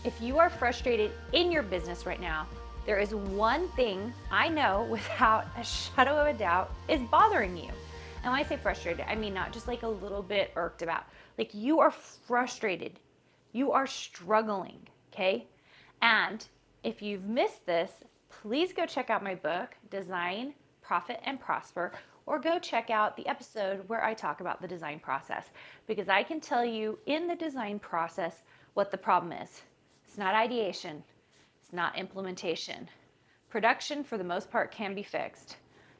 If you are frustrated in your business right now, there is one thing I know without a shadow of a doubt is bothering you. And when I say frustrated, I mean not just like a little bit irked about. Like you are frustrated. You are struggling, okay? And if you've missed this, please go check out my book, Design, Profit, and Prosper, or go check out the episode where I talk about the design process. Because I can tell you in the design process what the problem is. It's not ideation. It's not implementation. Production, for the most part, can be fixed.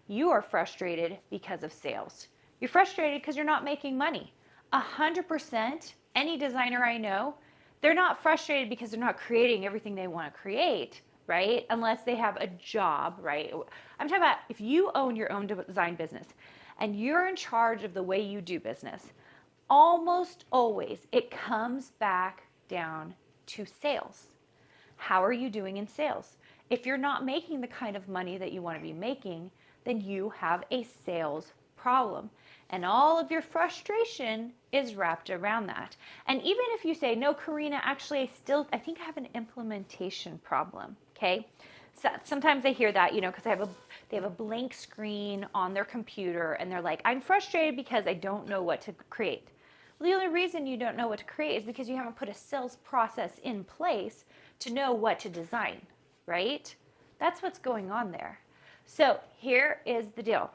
You are frustrated because of sales. You're frustrated because you're not making money. 100%, any designer I know, they're not frustrated because they're not creating everything they want to create, right? Unless they have a job, right? I'm talking about if you own your own design business and you're in charge of the way you do business, almost always it comes back down to sales. How are you doing in sales? If you're not making the kind of money that you want to be making, then you have a sales problem. And all of your frustration is wrapped around that. And even if you say, no, Carina, actually, I think I have an implementation problem, okay? So sometimes I hear that, because they have a blank screen on their computer and they're like, I'm frustrated because I don't know what to create. Well, the only reason you don't know what to create is because you haven't put a sales process in place to know what to design, right? That's what's going on there. So here is the deal.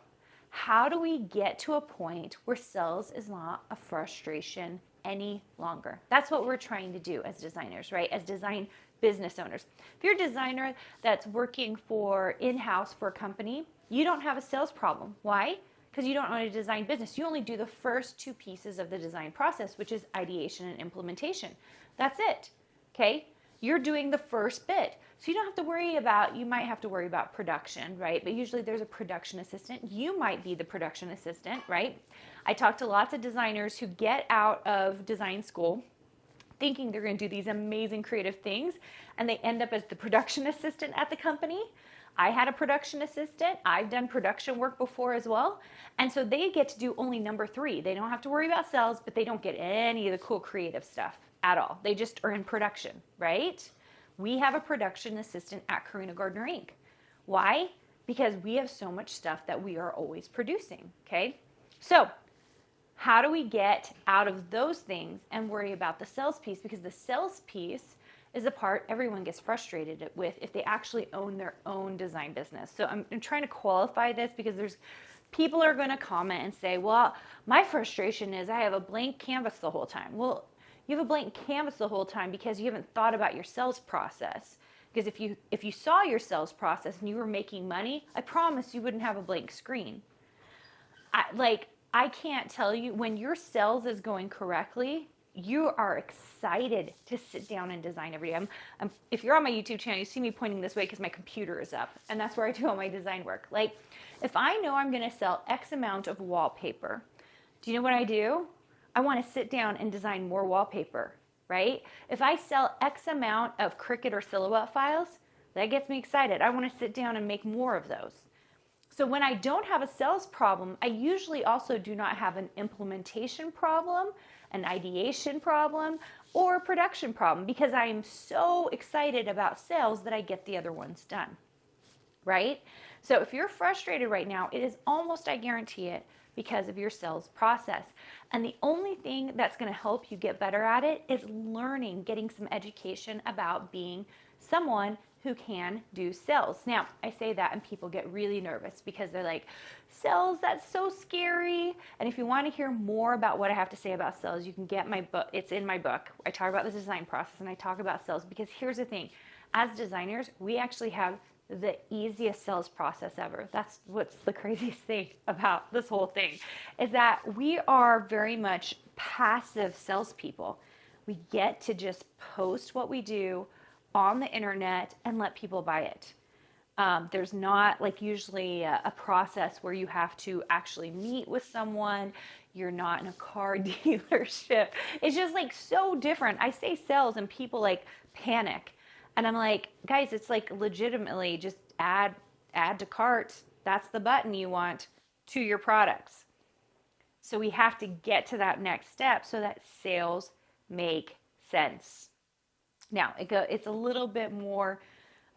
How do we get to a point where sales is not a frustration any longer? That's what we're trying to do as designers, right? As design business owners. If you're a designer that's working for in-house for a company, you don't have a sales problem. Why? Because you don't own a design business. You only do the first two pieces of the design process, which is ideation and implementation. That's it, okay? You're doing the first bit. So you don't have to worry about, you might have to worry about production, right? But usually there's a production assistant. You might be the production assistant, right? I talk to lots of designers who get out of design school thinking they're going to do these amazing creative things, and they end up as the production assistant at the company. I had a production assistant. I've done production work before as well. And so they get to do only number 3. They don't have to worry about sales, but they don't get any of the cool creative stuff at all. They just are in production, right? We have a production assistant at Carina Gardner Inc. Why? Because we have so much stuff that we are always producing, okay? So how do we get out of those things and worry about the sales piece? Because the sales piece is the part everyone gets frustrated with if they actually own their own design business. So I'm trying to qualify this because people are going to comment and say, well, my frustration is I have a blank canvas the whole time. Well, you have a blank canvas the whole time because you haven't thought about your sales process. Because if you saw your sales process and you were making money, I promise you wouldn't have a blank screen. I can't tell you, when your sales is going correctly, you are excited to sit down and design every day. If you're on my YouTube channel, you see me pointing this way because my computer is up, and that's where I do all my design work. Like, if I know I'm going to sell X amount of wallpaper, do you know what I do? I want to sit down and design more wallpaper, right? If I sell X amount of Cricut or Silhouette files, that gets me excited. I want to sit down and make more of those. So when I don't have a sales problem, I usually also do not have an implementation problem, an ideation problem, or a production problem because I am so excited about sales that I get the other ones done, right? So if you're frustrated right now, it is almost, I guarantee it, because of your sales process. And the only thing that's going to help you get better at it is learning, getting some education about being someone who can do sales. Now, I say that and people get really nervous because they're like, sales, that's so scary. And if you want to hear more about what I have to say about sales, you can get my book. It's in my book. I talk about the design process and I talk about sales because here's the thing. As designers, we actually have the easiest sales process ever. That's what's the craziest thing about this whole thing, is that we are very much passive salespeople. We get to just post what we do on the internet and let people buy it. There's not like usually a process where you have to actually meet with someone. You're not in a car dealership. It's just like so different. I say sales and people like panic. And I'm like, guys, it's like legitimately just add to cart. That's the button you want to your products. So we have to get to that next step so that sales make sense. Now, it's a little bit more,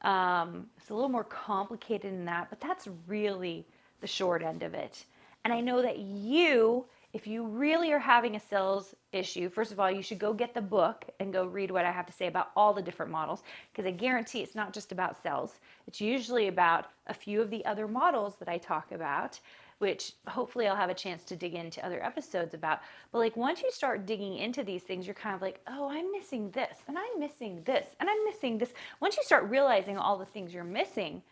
it's a little more complicated than that, but that's really the short end of it. And I know that if you really are having a sales issue, first of all, you should go get the book and go read what I have to say about all the different models, because I guarantee it's not just about sales. It's usually about a few of the other models that I talk about, which hopefully I'll have a chance to dig into other episodes about. But like once you start digging into these things, you're kind of like, oh, I'm missing this, and I'm missing this, and I'm missing this. Once you start realizing all the things you're missing,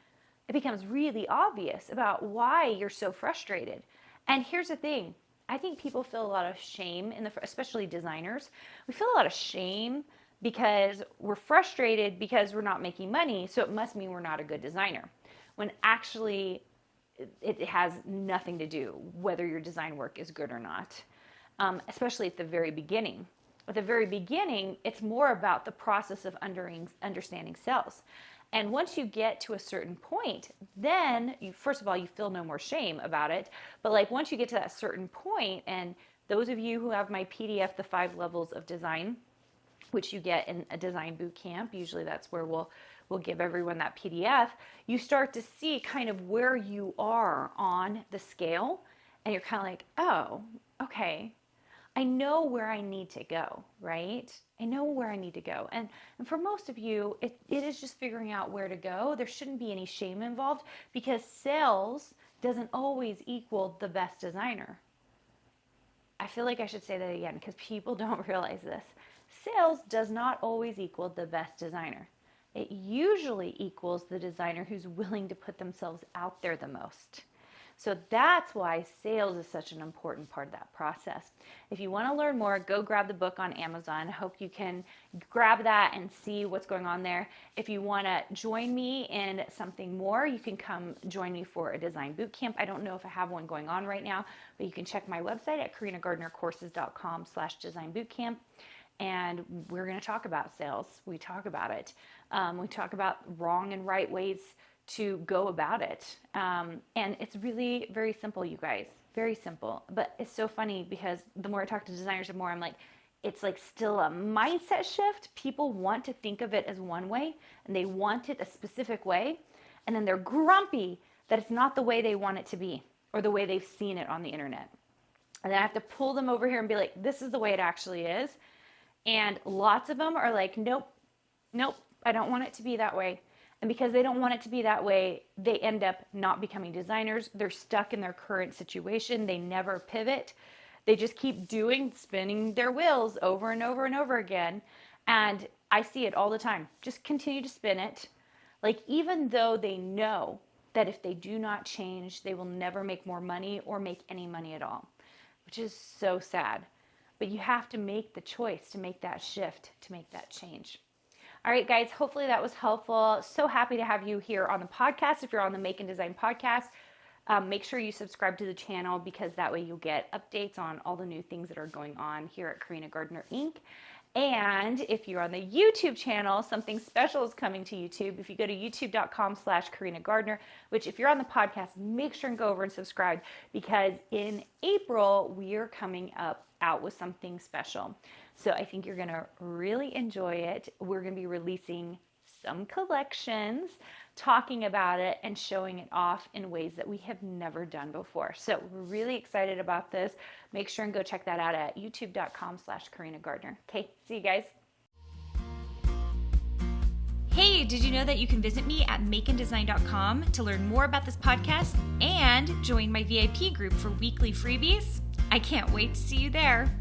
it becomes really obvious about why you're so frustrated. And here's the thing. I think people feel a lot of shame, especially designers. We feel a lot of shame because we're frustrated because we're not making money, so it must mean we're not a good designer. When actually, it has nothing to do whether your design work is good or not, especially at the very beginning. At the very beginning, it's more about the process of understanding sales. And once you get to a certain point, then first of all, you feel no more shame about it. But like once you get to that certain point, and those of you who have my PDF, The 5 Levels of Design, which you get in a design boot camp, usually that's where we'll give everyone that PDF, you start to see kind of where you are on the scale. And you're kind of like, oh, okay, I know where I need to go, right? I know where I need to go. And for most of you, it is just figuring out where to go. There shouldn't be any shame involved because sales doesn't always equal the best designer. I feel like I should say that again because people don't realize this. Sales does not always equal the best designer. It usually equals the designer who's willing to put themselves out there the most. So that's why sales is such an important part of that process. If you want to learn more, go grab the book on Amazon. Hope you can grab that and see what's going on there. If you want to join me in something more, you can come join me for a design boot camp. I don't know if I have one going on right now, but you can check my website at carinagardnercourses.com/design-bootcamp. And we're going to talk about sales. We talk about it. We talk about wrong and right ways to go about it. And it's really very simple, you guys, very simple. But it's so funny because the more I talk to designers, the more I'm like, it's like still a mindset shift. People want to think of it as one way and they want it a specific way. And then they're grumpy that it's not the way they want it to be or the way they've seen it on the internet. And then I have to pull them over here and be like, this is the way it actually is. And lots of them are like, nope, I don't want it to be that way. And because they don't want it to be that way, they end up not becoming designers. They're stuck in their current situation. They never pivot. They just keep spinning their wheels over and over and over again. And I see it all the time. Just continue to spin it. Like even though they know that if they do not change, they will never make more money or make any money at all, which is so sad. But you have to make the choice to make that shift, to make that change. All right, guys, hopefully that was helpful. So happy to have you here on the podcast. If you're on the Make and Design podcast, make sure you subscribe to the channel because that way you'll get updates on all the new things that are going on here at Carina Gardner, Inc. And if you're on the YouTube channel, something special is coming to YouTube. If you go to youtube.com/Carina Gardner, which if you're on the podcast, make sure and go over and subscribe because in April, we are coming out with something special. So I think you're going to really enjoy it. We're going to be releasing some collections, talking about it and showing it off in ways that we have never done before. So we're really excited about this. Make sure and go check that out at youtube.com/Carina Gardner. Okay, see you guys. Hey, did you know that you can visit me at makeanddesign.com to learn more about this podcast and join my VIP group for weekly freebies? I can't wait to see you there.